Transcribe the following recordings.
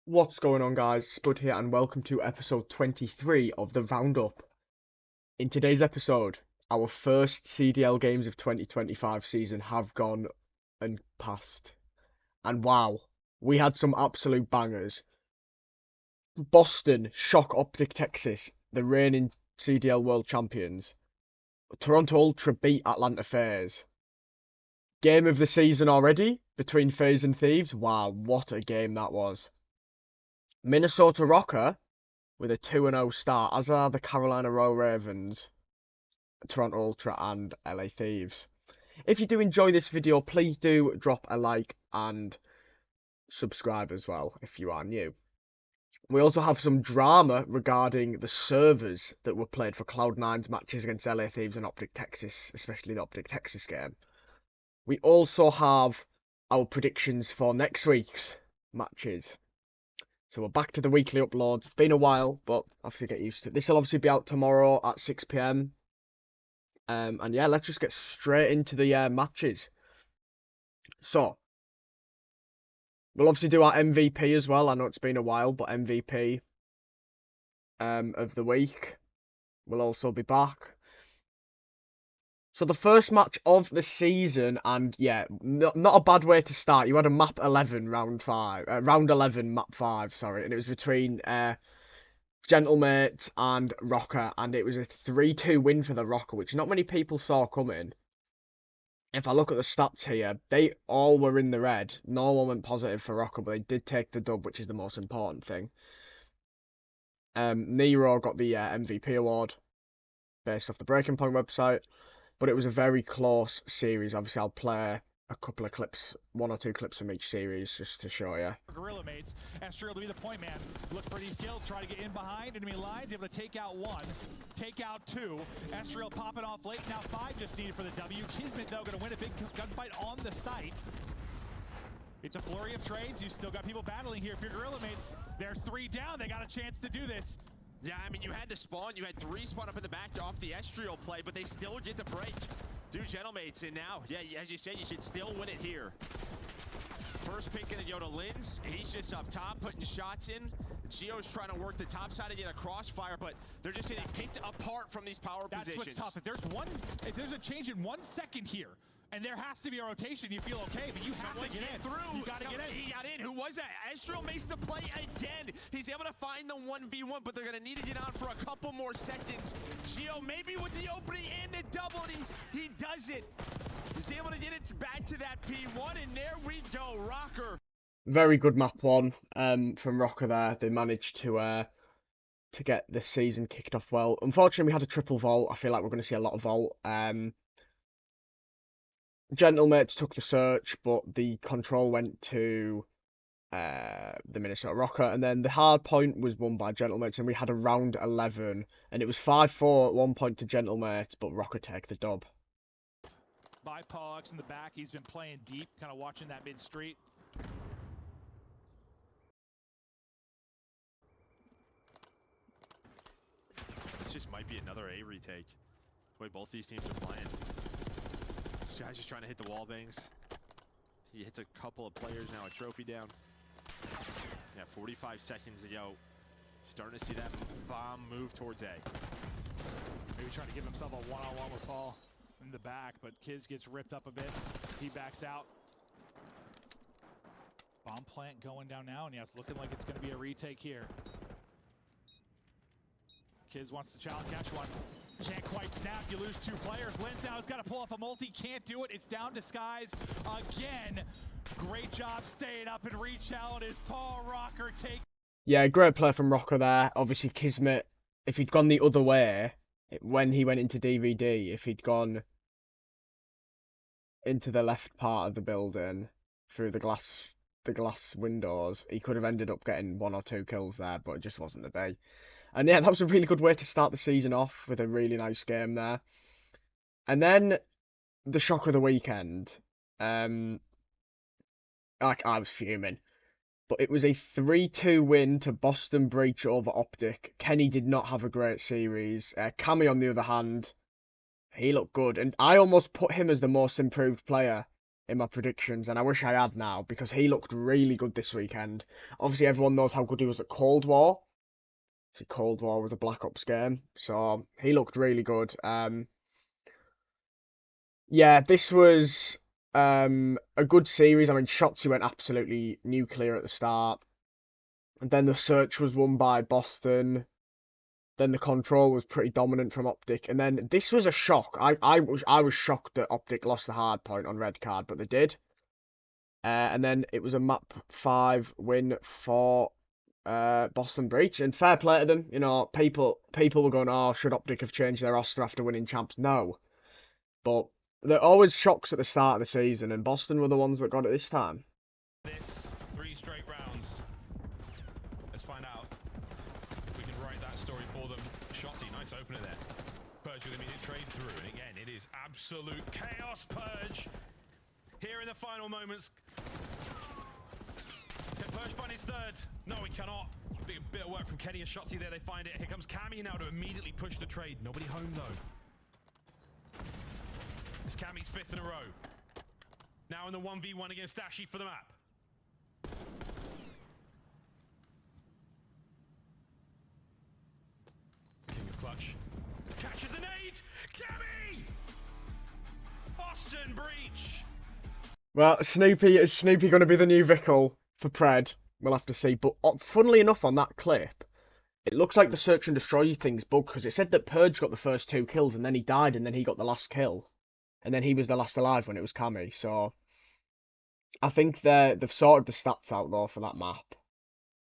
What's going on, guys? Spud here, and welcome to episode 23 of the Roundup. In today's episode, our first CDL games of 2025 season have gone and passed. And wow, we had some absolute bangers. Boston shock OpTic Texas, the reigning CDL world champions. Toronto Ultra beat Atlanta FAZE. Game of the season already between FAZE and THIEVES. Wow, what a game that was. Minnesota ROKKR with a 2-0 start, as are the Carolina Ravens, Toronto Ultra, and LA Thieves. If you do enjoy this video, please do drop a like and subscribe as well if you are new. We also have some drama regarding the servers that were played for Cloud9's matches against LA Thieves and OpTic Texas, especially the OpTic Texas game. We also have our predictions for next week's matches. So we're back to the weekly uploads. It's been a while, but obviously get used to it. This will obviously be out tomorrow at 6 PM. And yeah, let's just get straight into the matches. So, we'll obviously do our MVP as well. I know it's been a while, but MVP of the week will also be back. So the first match of the season, and yeah, not a bad way to start. You had a map 11 round 11 map 5, sorry, and it was between Gentlemate and ROKKR, and it was a 3-2 win for the ROKKR, which not many people saw coming. If I look at the stats here, they all were in the red. No one went positive for ROKKR, but they did take the dub, which is the most important thing. Nero got the MVP award based off the Breaking Point website. But it was a very close series. Obviously, I'll play a couple of clips, 1 or 2 clips from each series, just to show you. Gorilla mates, Estriel to be the point man. Look for these kills, try to get in behind enemy lines, able to take out 1, take out 2. Estriel popping off late, now 5 just needed for the W. Kismet, though, going to win a big gunfight on the site. It's a flurry of trades. You've still got people battling here. If you're Gorilla mates, there's 3 down. They got a chance to do this. Yeah, I mean, you had to spawn. You had 3 spawn up in the back off the Estriel play, but they still get the break. 2 Gentlemates, and now, yeah, as you said, you should still win it here. First pick gonna go to Linz. He's just up top, putting shots in. Gio's trying to work the top side to get a crossfire, but they're just getting picked apart from these power positions. That's what's tough. If there's a change in 1 second here, and there has to be a rotation, you feel okay, but you have to get in. Through. You gotta get in. He got in. Who was that? Estriel makes the play again. He's able to find the 1v1, but they're gonna need to get on for a couple more seconds. Gio maybe with the opening and the double, he does it. He's able to get it back to that P1, and there we go, ROKKR. Very good map 1 from ROKKR there. They managed to get the season kicked off well. Unfortunately, we had a triple vault. I feel like we're going to see a lot of vault. Gentlemates took the search, but the control went to the Minnesota ROKKR, and then the hard point was won by Gentlemates, and we had a round 11, and it was 5-4 at one point to Gentlemates, but ROKKR take the dub. By Pox in the back, he's been playing deep, kind of watching that mid-street. This just might be another A retake. The way both these teams are playing. This guy's just trying to hit the wall bangs. He hits a couple of players now, a trophy down. Yeah, 45 seconds to go. Starting to see that bomb move towards A. Maybe trying to give himself a one-on-one with Paul in the back, but Kiz gets ripped up a bit. He backs out. Bomb plant going down now, and yeah, it's looking like it's going to be a retake here. Kiz wants to challenge, catch one. Can't quite snap, you lose 2 players. Linz now has got to pull off a multi, can't do it. It's down to Skies again. Great job staying up and reach out as Paul ROKKR take. Yeah, great play from ROKKR there. Obviously, Kismet, if he'd gone the other way, when he went into DVD, if he'd gone into the left part of the building through the glass windows, he could have ended up getting 1 or 2 kills there, but it just wasn't the day. And yeah, that was a really good way to start the season off with a really nice game there. And then the shock of the weekend. I was fuming. But it was a 3-2 win to Boston Breach over OpTic. Kenny did not have a great series. Cammy, on the other hand, he looked good. And I almost put him as the most improved player in my predictions, and I wish I had now because he looked really good this weekend. Obviously, everyone knows how good he was at Cold War. Cold War was a Black Ops game, so he looked really good. Yeah, this was a good series. I mean, Shotzi went absolutely nuclear at the start, and then the search was won by Boston. Then the control was pretty dominant from OpTic, and then this was a shock. I was shocked that OpTic lost the hard point on red card, but they did. And then it was a map 5 win for Boston Breach, and fair play to them. You know, people were going, "Oh, should OpTic have changed their roster after winning champs?" No, but there are always shocks at the start of the season, and Boston were the ones that got it this time. This 3 straight rounds. Let's find out if we can write that story for them. Shotzi, nice opener there. Purge with immediate trade through, and again, it is absolute chaos. Purge here in the final moments. Can Purge find his third? No, he cannot. Big bit of work from Kenny and Shotzi there. They find it. Here comes Cammy now to immediately push the trade. Nobody home though. It's Cammy's 5th in a row. Now in the 1v1 against Dashi for the map. King of Clutch. Catches an 8! Cammy! Boston Breach! Well, is Snoopy going to be the new Vickle for Pred? We'll have to see. But funnily enough, on that clip, it looks like the search and destroy thing's bugged because it said that Purge got the first 2 kills and then he died and then he got the last kill. And then he was the last alive when it was Cammy. So I think they've sorted the stats out though for that map.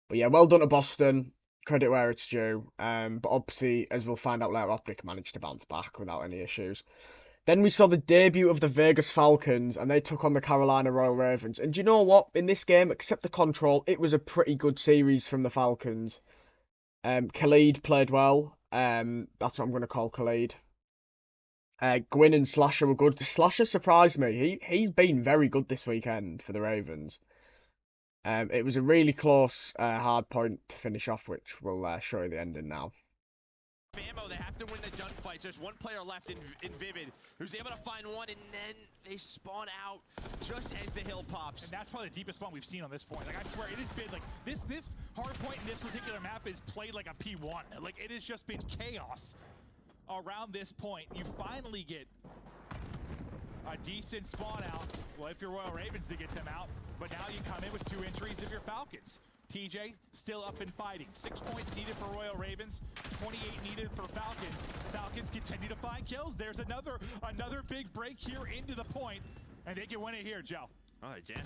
But yeah, well done to Boston. Credit where it's due. But obviously, as we'll find out later, OpTic managed to bounce back without any issues. Then we saw the debut of the Vegas Falcons, and they took on the Carolina Royal Ravens. And do you know what? In this game, except the control, it was a pretty good series from the Falcons. Khalid played well. That's what I'm going to call Khalid. Gwyn and Slasher were good. Slasher surprised me. He's been very good this weekend for the Ravens. It was a really close hard point to finish off, which we'll show you the ending now. Ammo, they have to win the gunfights. There's one player left in Vivid who's able to find one, and then they spawn out just as the hill pops. And that's probably the deepest spawn we've seen on this point. Like, I swear, it has been like this hard point in this particular map is played like a P1. Like, it has just been chaos around this point. You finally get a decent spawn out. Well, if you're Royal Ravens to get them out, but now you come in with 2 entries if you're Falcons. TJ still up and fighting. 6 points needed for Royal Ravens, 28 needed for Falcons. Falcons continue to find kills. There's another big break here into the point, and they can win it here, Joe. All right, Jan.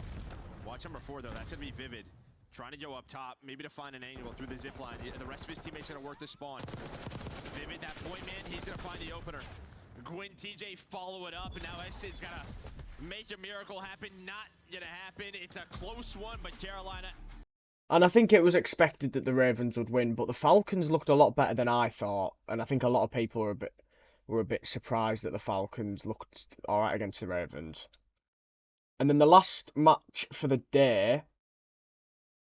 Watch number 4 though. That's gonna be Vivid, trying to go up top, maybe to find an angle through the zip line. The rest of his teammates gonna work the spawn. Vivid, that point man, he's gonna find the opener. Gwyn, TJ follow it up, and now Exit's gotta make a miracle happen. Not gonna happen. It's a close one, but Carolina. And I think it was expected that the Ravens would win, but the Falcons looked a lot better than I thought, and I think a lot of people were a bit surprised that the Falcons looked alright against the Ravens. And then the last match for the day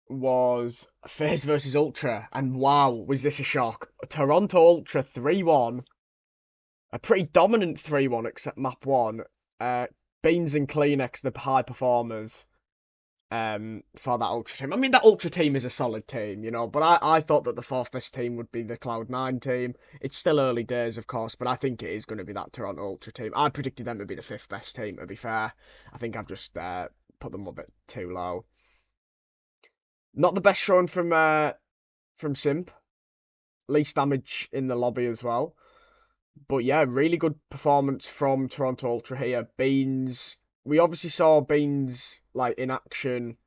was FaZe versus Ultra, and wow, was this a shock. Toronto Ultra 3-1, a pretty dominant 3-1 except map 1. Beans and Kleenex, the high performers. For that Ultra team. I mean, that Ultra team is a solid team, you know, but I thought that the 4th best team would be the Cloud9 team. It's still early days, of course, but I think it is going to be that Toronto Ultra team. I predicted them to be the 5th best team, to be fair. I think I've just put them a bit too low. Not the best showing from Simp. Least damage in the lobby as well. But yeah, really good performance from Toronto Ultra here. Beans... We obviously saw Beans like in action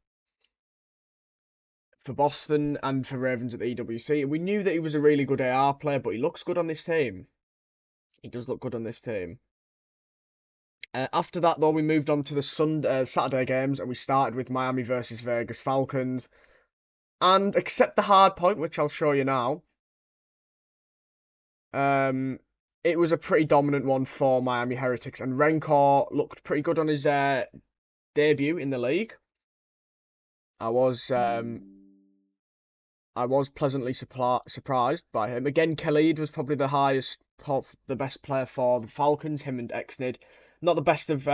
for Boston and for Ravens at the EWC. We knew that he was a really good AR player, but he looks good on this team. He does look good on this team. After that, though, we moved on to the Saturday games, and we started with Miami versus Vegas Falcons. And except the hard point, which I'll show you now, it was a pretty dominant one for Miami Heretics, and ROKKR looked pretty good on his debut in the league. I was pleasantly surprised by him. Again, Khalid was probably the best player for the Falcons, him and Exnid. Not the best of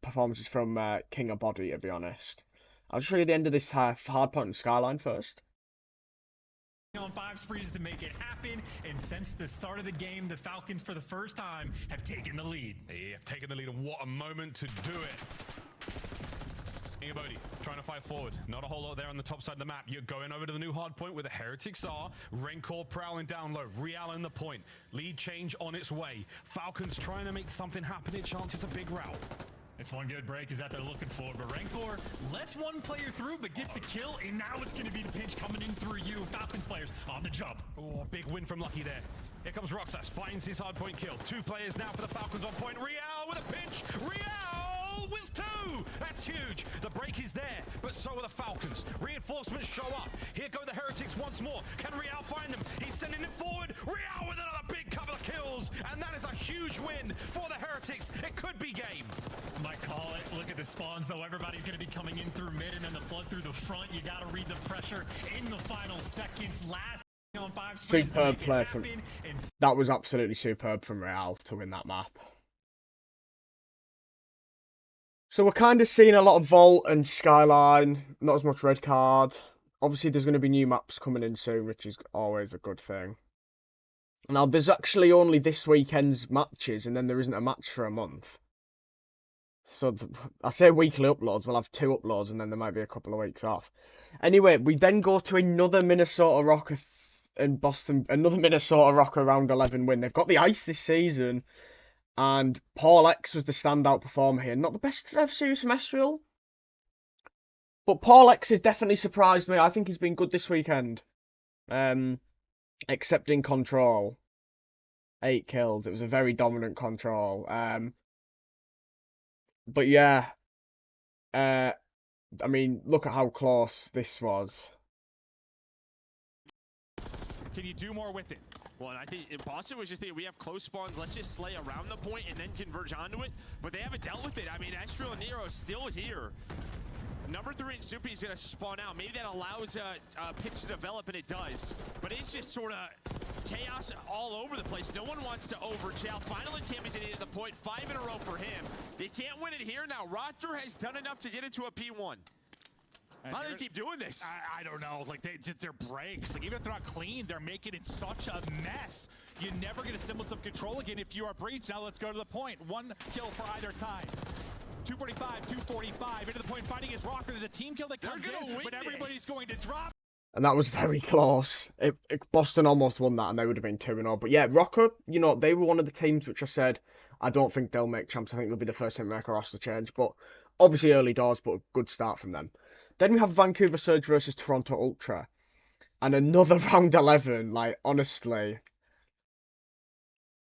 performances from King of Body, to be honest. I'll show you the end of this hard point in Skyline first. On 5 sprees to make it happen, and since the start of the game, the Falcons for the first time have taken the lead. They have taken the lead, and what a moment to do it. Ingabodi trying to fight forward. Not a whole lot there on the top side of the map. You're going over to the new hard point where the Heretics are. ROKKR prowling down low. Real in the point. Lead change on its way. Falcons trying to make something happen. It chances a big rout. It's one good break is that they're looking for, but ROKKR lets one player through but gets a kill, and now it's going to be the pinch coming in through you. Falcons players on the jump. Oh, big win from Lucky there. Here comes ROKKR, finds his hard point kill. 2 players now for the Falcons on point. Real with a pinch. Real with 2. That's huge. The break is there, but so are the Falcons. Reinforcements show up. Here go the Heretics once more. Can Real find them? He's sending it forward. Real with another big couple of kills, and that is a huge win for the Heretics. It could be game. Might call it. Look at the spawns, though. Everybody's going to be coming in through mid, and then the flood through the front. You got to read the pressure in the final seconds. Last on 5 sprees Superb play from... That was absolutely superb from Real to win that map. So we're kind of seeing a lot of Vault and Skyline, not as much Red Card. Obviously there's going to be new maps coming in soon, which is always a good thing. Now there's actually only this weekend's matches, and then there isn't a match for a month. So I say weekly uploads, we'll have 2 uploads, and then there might be a couple of weeks off. Anyway, we then go to another Minnesota ROKKR and Boston, another Minnesota ROKKR round 11 win. They've got the ice this season, and Paul X was the standout performer here. Not the best series from Estriel, but Paul X has definitely surprised me. I think he's been good this weekend, except in Control. 8 kills. It was a very dominant Control. But yeah, I mean, look at how close this was. Can you do more with it? Well, I think Boston was just thinking, we have close spawns, let's just slay around the point and then converge onto it. But they haven't dealt with it. I mean, Estriel and Nero still here. Number 3 and Soupy is going to spawn out. Maybe that allows a pitch to develop, and it does. But it's just sort of chaos all over the place. No one wants to overchill. Finally, Tammy's in the point. 5 in a row for him. They can't win it here now. ROKKR has done enough to get into a P1. How do they keep doing this? I don't know. Like, just their breaks. Like, even if they're not clean, they're making it such a mess. You never get a semblance of control again if you are breached. Now let's go to the point. 1 kill for either time. 245, 245, into the point, fighting his ROKKR. There's a team kill that comes in, but everybody's going to drop. And that was very close. Boston almost won that, and they would have been 2-0. But yeah, ROKKR, you know, they were one of the teams which I said, I don't think they'll make champs. I think they'll be the first team to make a roster change. But obviously early doors, but a good start from them. Then we have Vancouver Surge versus Toronto Ultra. And another round 11, like, honestly.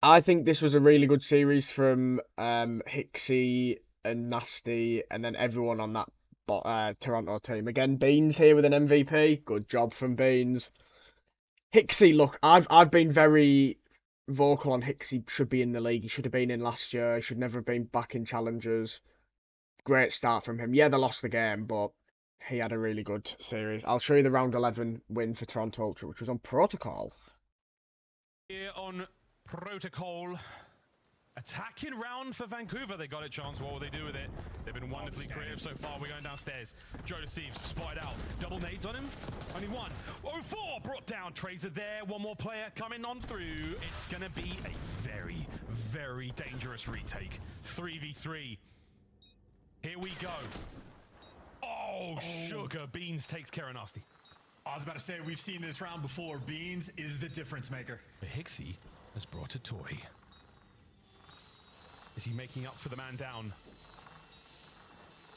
I think this was a really good series from Hixie and Nasty, and then everyone on that Toronto team. Again, Beans here with an MVP. Good job from Beans. Hixie, look, I've been very vocal on Hixie should be in the league. He should have been in last year. He should never have been back in Challengers. Great start from him. Yeah, they lost the game, but he had a really good series. I'll show you the round 11 win for Toronto Ultra, which was on Protocol. Here on Protocol. Attacking round for Vancouver. They got a chance. What will they do with it? They've been wonderfully creative so far. We're going downstairs. Joe Deceives spotted out. Double nades on him. Only one. 04 brought down. Trades are there. One more player coming on through. It's going to be a very, very dangerous retake. 3v3. Here we go. Oh, sugar. Beans takes care of Nasty. I was about to say, we've seen this round before. Beans is the difference maker. But Hixie has brought a toy. Is he making up for the man down?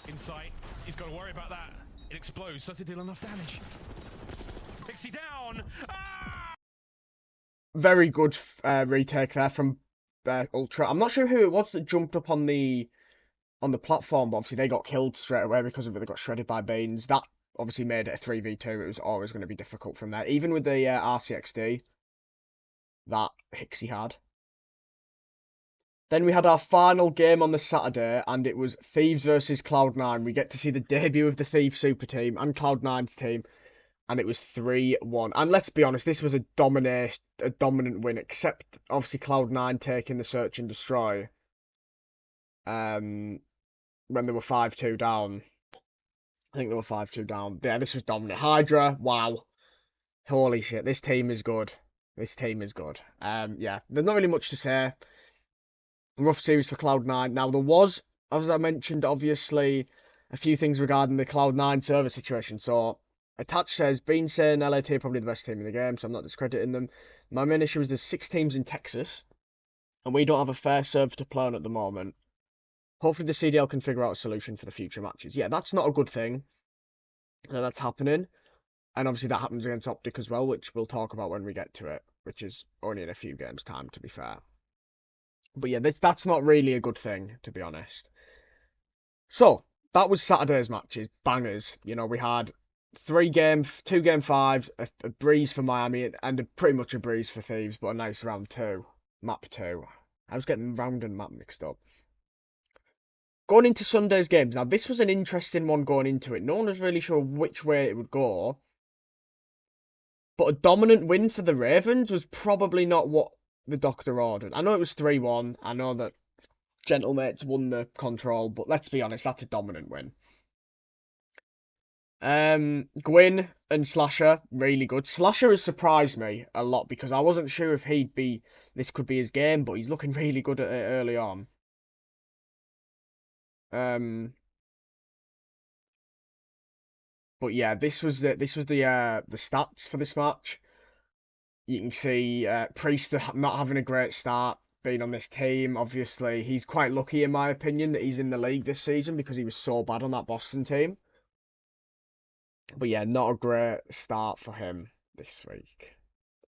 Insight. He's got to worry about that. It explodes. Does it deal enough damage? Hixie down. Ah! Very good retake there from Ultra. I'm not sure who it was that jumped up on the platform, but obviously they got killed straight away because of it. They got shredded by Beans. That obviously made it a 3v2. It was always going to be difficult from there. Even with the RCXD that Hixie had. Then we had our final game on the Saturday, and it was Thieves versus Cloud9. We get to see the debut of the Thieves Super Team and Cloud9's team, and it was 3-1. And let's be honest, this was a dominant win, except obviously Cloud9 taking the Search and Destroy. when they were 5-2 down. I think they were 5-2 down. Yeah, this was dominant. Hydra, wow. Holy shit, this team is good. This team is good. Yeah, there's not really much to say. Rough series for Cloud9. Now, there was, as I mentioned, obviously, a few things regarding the Cloud9 server situation. So, Attach says, been saying LAT are probably the best team in the game, so I'm not discrediting them. My main issue is there's 6 teams in Texas, and we don't have a fair server to play on at the moment. Hopefully the CDL can figure out a solution for the future matches. Yeah, that's not a good thing. That's happening. And obviously that happens against OpTic as well, which we'll talk about when we get to it, which is only in a few games' time, to be fair. But yeah, that's not really a good thing, to be honest. So, that was Saturday's matches. Bangers. You know, we had 2 game 5s, a breeze for Miami, and pretty much a breeze for Thieves, but a nice round 2. Map 2. I was getting round and map mixed up. Going into Sunday's games, now this was an interesting one going into it. No one was really sure which way it would go. But a dominant win for the Ravens was probably not what the doctor ordered. I know it was 3-1. I know that Gentlemates won the control, but let's be honest, that's a dominant win. Gwyn and Slasher, really good. Slasher has surprised me a lot because I wasn't sure if this could be his game, but he's looking really good at it early on. But yeah, this was the stats for this match. You can see Priest not having a great start being on this team. Obviously, he's quite lucky in my opinion that he's in the league this season because he was so bad on that Boston team. But yeah, not a great start for him this week.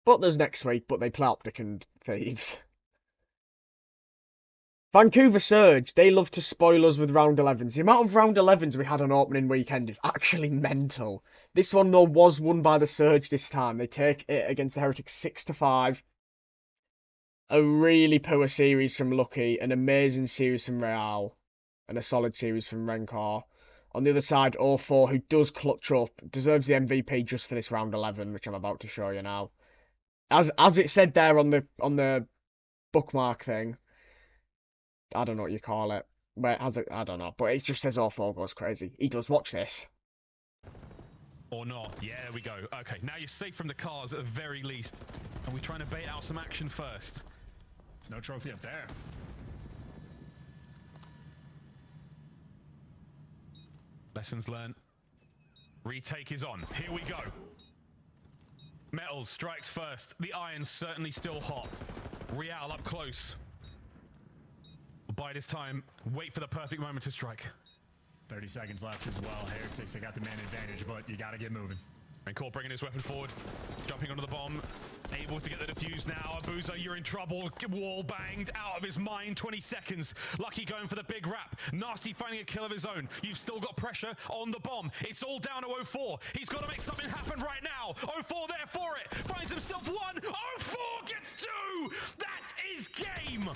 But there's next week, but they play OpTic and Thieves. Vancouver Surge, they love to spoil us with round 11s. The amount of round 11s we had on opening weekend is actually mental. This one, though, was won by the Surge this time. They take it against the Heretics 6-5. A really poor series from Lucky, an amazing series from Real, and a solid series from ROKKR. On the other side, 0-4, who does clutch up, deserves the MVP just for this round 11, which I'm about to show you now. As it said there on the bookmark thing, I don't know what you call it. Where has it? I don't know. But it just says 0-4 goes crazy. He does. Watch this. Or not. Yeah, there we go. Okay, now you're safe from the cars at the very least. And we're trying to bait out some action first. No trophy up there. Lessons learned. Retake is on. Here we go. Metals strikes first. The iron's certainly still hot. Real up close. Bide his time. Wait for the perfect moment to strike. 30 seconds left as well. Heretics, they got the man advantage, but you gotta get moving. ROKKR bringing his weapon forward. Jumping onto the bomb. Able to get the defuse now. Abuza, you're in trouble. Wall banged out of his mind. 20 seconds. Lucky going for the big wrap. Nasty finding a kill of his own. You've still got pressure on the bomb. It's all down to 0-4. He's got to make something happen right now. 0-4 there for it. Finds himself 1. 0-4 gets 2. That is game.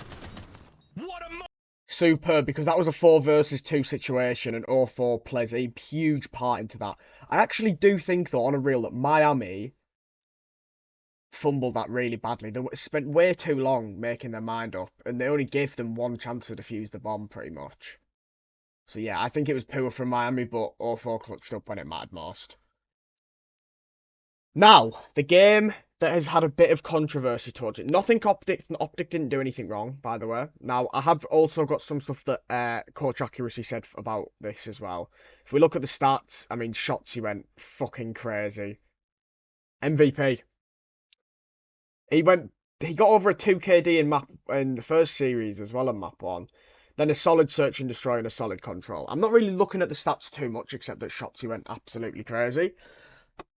What a Superb, because that was a 4 versus 2 situation, and 0-4 plays a huge part into that. I actually do think, though, on a real, that Miami fumbled that really badly. They spent way too long making their mind up, and they only gave them 1 chance to defuse the bomb, pretty much. So yeah, I think it was poor from Miami, but 0-4 clutched up when it mattered most. Now, the game that has had a bit of controversy towards it. Nothing OpTic didn't do anything wrong, by the way. Now, I have also got some stuff that Coach Accuracy said about this as well. If we look at the stats, I mean, shots, he went fucking crazy. MVP. He got over a 2 KD in the first series as well on map 1. Then a solid search and destroy and a solid control. I'm not really looking at the stats too much, except that shots, he went absolutely crazy.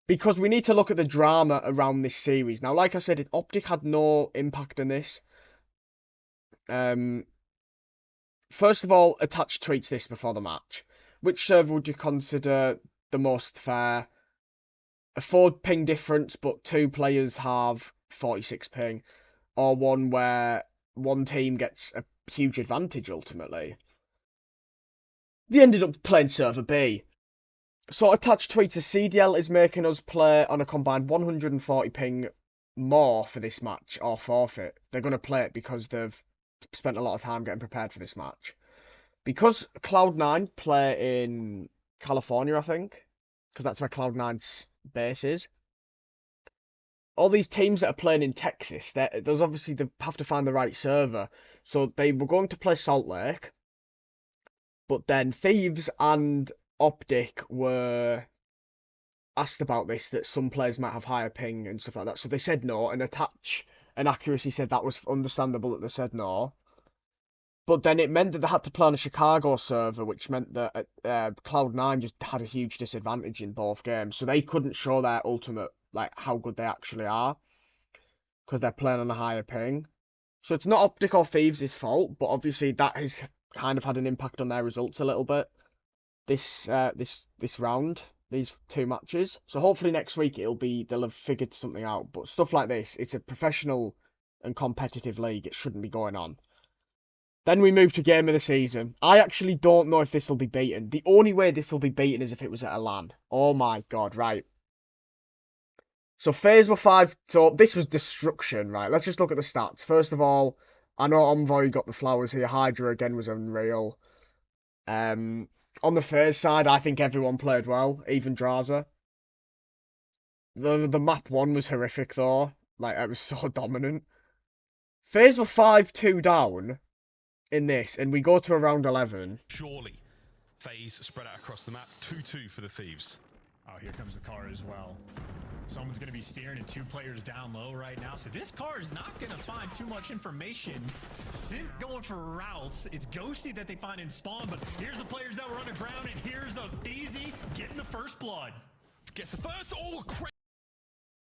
Because we need to look at the drama around this series. Now, like I said, OpTic had no impact on this. First of all, Attach tweets this before the match. Which server would you consider the most fair? A 4 ping difference, but 2 players have 46 ping. Or one where one team gets a huge advantage, ultimately. They ended up playing server B. So Attach tweets, a CDL is making us play on a combined 140 ping more for this match, or forfeit. They're going to play it because they've spent a lot of time getting prepared for this match. because Cloud9 play in California, I think, because that's where Cloud9's base is. All these teams that are playing in Texas, there's obviously they have to find the right server. So they were going to play Salt Lake, but then Thieves and OpTic were asked about this, that some players might have higher ping and stuff like that. So they said no, and Attach and Accuracy said that was understandable that they said no. But then it meant that they had to play on a Chicago server, which meant that Cloud9 just had a huge disadvantage in both games. So they couldn't show their ultimate, like, how good they actually are, because they're playing on a higher ping. So it's not OpTic or Thieves' fault, but obviously that has kind of had an impact on their results a little bit this round, these two matches. So hopefully next week they'll have figured something out. But stuff like this, it's a professional and competitive league. It shouldn't be going on. Then we move to game of the season. I actually don't know if this will be beaten. The only way this will be beaten is if it was at a LAN. Oh my god, right. So FAZE were 5, so this was destruction, right? Let's just look at the stats. First of all, I know Envoy got the flowers here. Hydra again was unreal. On the FAZE side, I think everyone played well, even Draza. The map 1 was horrific though. Like, it was so dominant. FAZE were 5-2 down in this, and we go to around 11. Surely, FaZe spread out across the map. 2-2 for the Thieves. Oh, here comes the car as well. Someone's going to be steering and 2 players down low right now. So this car is not going to find too much information. Simp going for routes. It's Ghosty that they find in spawn, but here's the players that were underground, and here's a FaZe getting the first blood. Gets the first. Oh,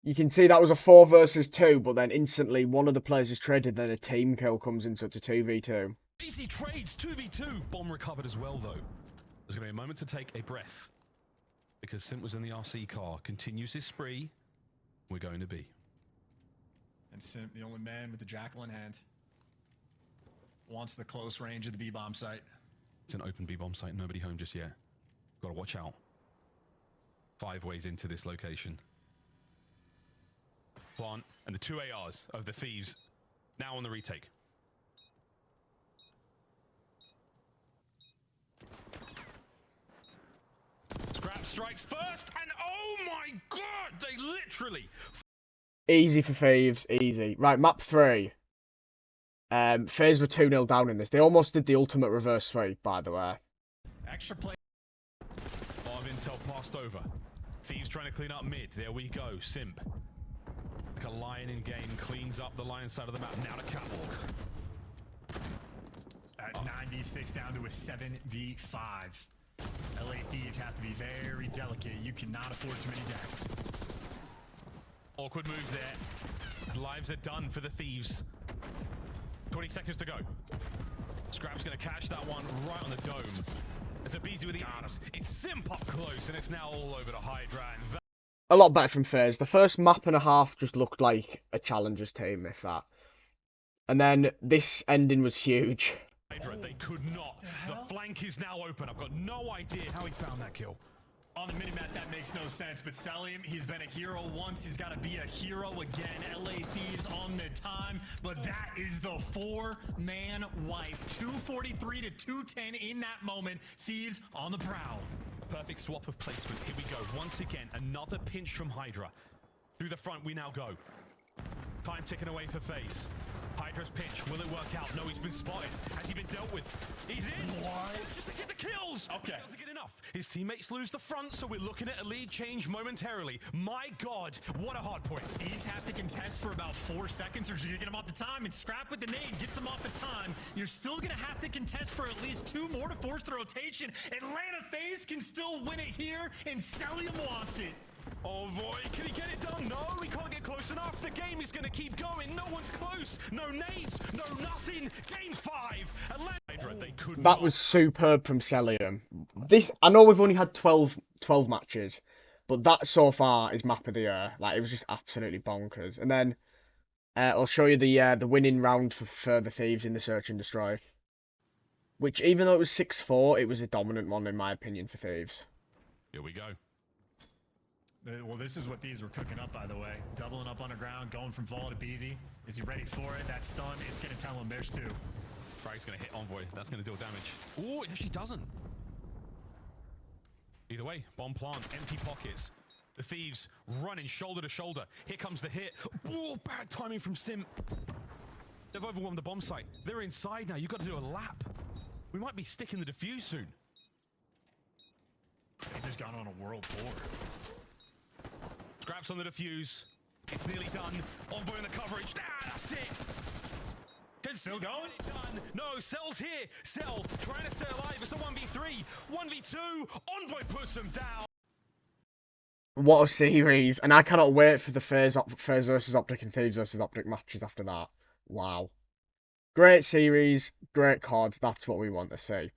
You can see that was a 4 versus 2, but then instantly one of the players is traded, then a team kill comes in, so it's a 2v2. Easy trades, 2v2. Bomb recovered as well, though. There's going to be a moment to take a breath, because Simp was in the RC car. Continues his spree. We're going to B. And Simp, the only man with the jackal in hand, wants the close range of the B-bomb site. It's an open B-bomb site. Nobody home just yet. Got to watch out. 5 ways into this location. Plant, and the 2 ARs of the Thieves now on the retake. Scrap strikes first, and oh my god, they literally... Easy for Thieves, easy. Right, map 3. FaZe were 2-0 down in this. They almost did the ultimate reverse sweep, by the way. Extra play. A lot of intel passed over. Thieves trying to clean up mid. There we go, Simp. Like a lion in game, cleans up the lion side of the map. Now to catwalk. At 96 down to a 7v5. LA Thieves have to be very delicate. You cannot afford too many deaths. Awkward moves there. Lives are done for the Thieves. 20 seconds to go. Scrap's gonna catch that one right on the dome. There's a BZ with the arms. It's Simp up close, and it's now all over to Hydra. And A lot better from FaZe. The first map and a half just looked like a Challengers team, if that. And then this ending was huge. Hydra, they could not. The flank is now open. I've got no idea how he found that kill. On the minimap, that makes no sense, but Selim, he's been a hero once. He's got to be a hero again. LA Thieves on the time, but that is the 4-man wipe. 243 to 210 in that moment. Thieves on the prowl. A perfect swap of placement. Here we go. Once again, another pinch from Hydra. Through the front, we now go. Time ticking away for FaZe. Hydra's pinch. Will it work out? No, he's been spotted. Has he been dealt with? He's in. What? To get the kills. Okay. He doesn't get enough. His teammates lose the front, so we're looking at a lead change momentarily. My God, what a hard point. Each have to contest for about 4 seconds, or you're gonna get them off the time, and Scrap with the nade gets them off the time. You're still gonna have to contest for at least 2 more to force the rotation. Atlanta FaZe can still win it here, and Selim wants it. Oh boy, can he get it done? No, he can't get close enough. The game is going to keep going. No one's close. No nades. No nothing. Game 5. Atlanta, they could That was superb from Celium. This, I know we've only had 12 matches, but that so far is map of the year. Like, it was just absolutely bonkers. And then I'll show you the winning round for the Thieves in the Search and Destroy. Which, even though it was 6-4, it was a dominant one in my opinion for Thieves. Here we go. Well, this is what Thieves were cooking up, by the way. Doubling up underground, going from Vol to BZ. Is he ready for it? That stun, it's going to tell him there's 2. frag's going to hit Envoy. That's going to deal damage. Oh, it actually doesn't. Either way, bomb plant, empty pockets. The Thieves running shoulder to shoulder. Here comes the hit. Oh, bad timing from Sim. They've overwhelmed the bomb site. They're inside now. You've got to do a lap. We might be sticking the defuse soon. They've just gone on a world tour. Scraps on the defuse. It's nearly done. Envoy in the coverage. Ah, that's it. Still going? No, Cell's here. Cell trying to stay alive. It's a 1v3. 1v2. Envoy puts him down. What a series. And I cannot wait for the FAZE versus OpTic and THIEVES versus OpTic matches after that. Wow. Great series. Great COD. That's what we want to see.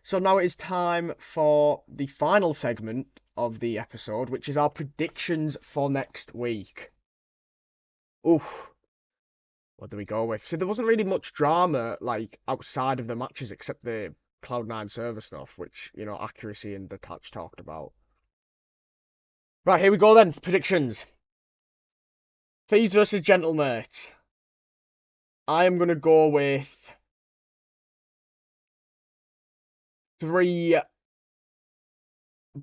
So now it is time for the final segment of the episode, which is our predictions for next week. Ooh. What do we go with? So there wasn't really much drama, like, outside of the matches, except the Cloud9 server stuff, which, you know, Accuracy and Detach talked about. Right, here we go then. Predictions. Thieves versus Gentlemates. I am going to go with 3-1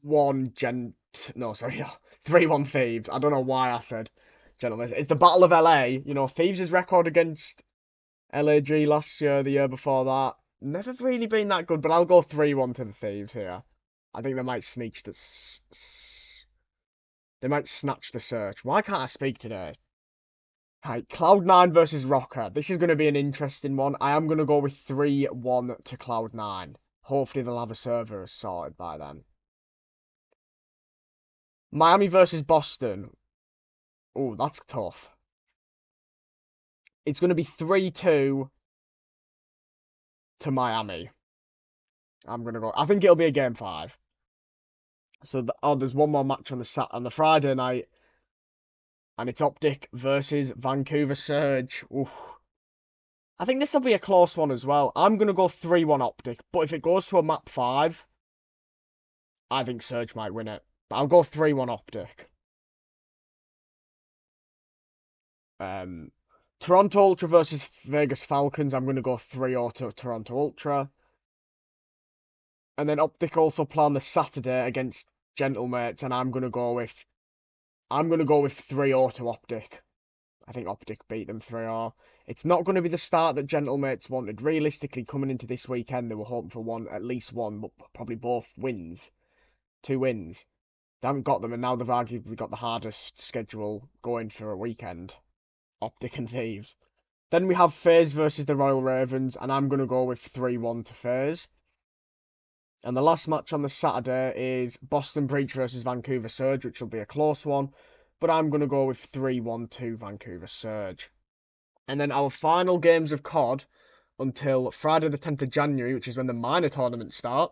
3-1 Thieves. I don't know why I said Gentlemen. It's the Battle of LA. You know, Thieves' record against LAG last year, the year before that, never really been that good, but I'll go 3-1 to the Thieves here. I think they might sneak the... They might snatch the search. Why can't I speak today? Right, Cloud9 versus ROKKR. This is going to be an interesting one. I am going to go with 3-1 to Cloud9. Hopefully they'll have a server sorted by then. Miami versus Boston. Oh, that's tough. It's going to be 3-2 to Miami. I'm going to go... I think it'll be a game 5. So, there's one more match on the Friday night. And it's OpTic versus Vancouver Surge. Oof. I think this will be a close one as well. I'm going to go 3-1 OpTic. But if it goes to a map 5, I think Surge might win it. But I'll go 3-1 OpTic. Toronto Ultra versus Vegas Falcons. I'm going to go 3-0 to Toronto Ultra. And then OpTic also play on the Saturday against Gentlemates, and I'm going to go with 3-0 to OpTic. I think OpTic beat them 3-0. It's not going to be the start that Gentlemates wanted. Realistically, coming into this weekend, they were hoping for at least one, but probably both wins. 2 wins. They haven't got them, and now they've arguably got the hardest schedule going for a weekend. OpTic and Thieves. Then we have FAZE versus the Royal Ravens, and I'm going to go with 3-1 to FAZE. And the last match on the Saturday is Boston Breach versus Vancouver Surge, which will be a close one. But I'm going to go with 3-1 to Vancouver Surge. And then our final games of COD until Friday the 10th of January, which is when the minor tournaments start.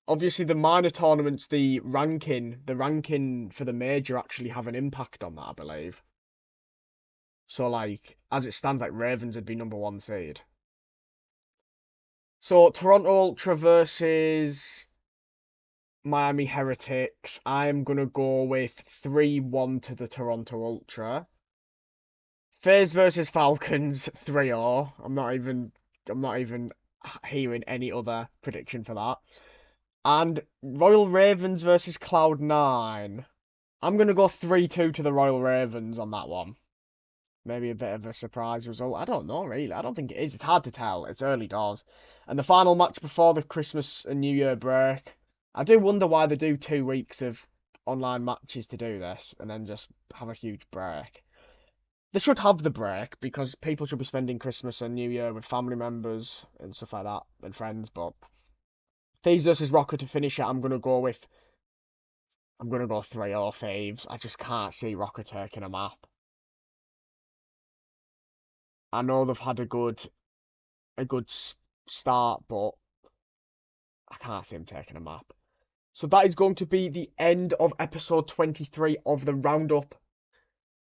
Obviously, the minor tournaments, the ranking for the major actually have an impact on that, I believe. So, like, as it stands, like, Ravens would be number 1 seed. So, Toronto Ultra versus Miami Heretics. I'm going to go with 3-1 to the Toronto Ultra. FaZe versus Falcons, 3-0. I'm not even hearing any other prediction for that. And Royal Ravens versus Cloud9. I'm going to go 3-2 to the Royal Ravens on that one. Maybe a bit of a surprise result. I don't know, really. I don't think it is. It's hard to tell. It's early doors. And the final match before the Christmas and New Year break. I do wonder why they do 2 weeks of online matches to do this and then just have a huge break. They should have the break because people should be spending Christmas and New Year with family members and stuff like that and friends. But Thieves versus ROKKR to finish it, I'm going to go 3-0 Thieves. I just can't see ROKKR taking a map. I know they've had a good start, but I can't see them taking a map. So that is going to be the end of episode 23 of the Roundup.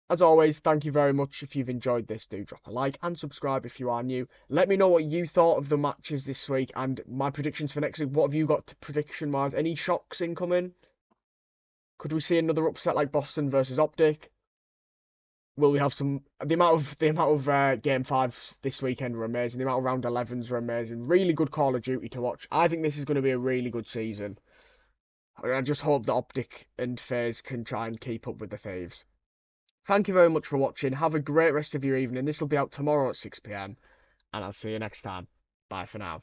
As always, thank you very much. If you've enjoyed this, do drop a like and subscribe if you are new. Let me know what you thought of the matches this week and my predictions for next week. What have you got prediction-wise? Any shocks incoming? Could we see another upset like Boston versus OpTic? will we have some? The amount of game fives this weekend were amazing. The amount of round 11s were amazing. Really good Call of Duty to watch. I think this is going to be a really good season. I just hope that OpTic and FaZe can try and keep up with the Thieves. Thank you very much for watching. Have a great rest of your evening. This will be out tomorrow at 6 p.m. and I'll see you next time. Bye for now.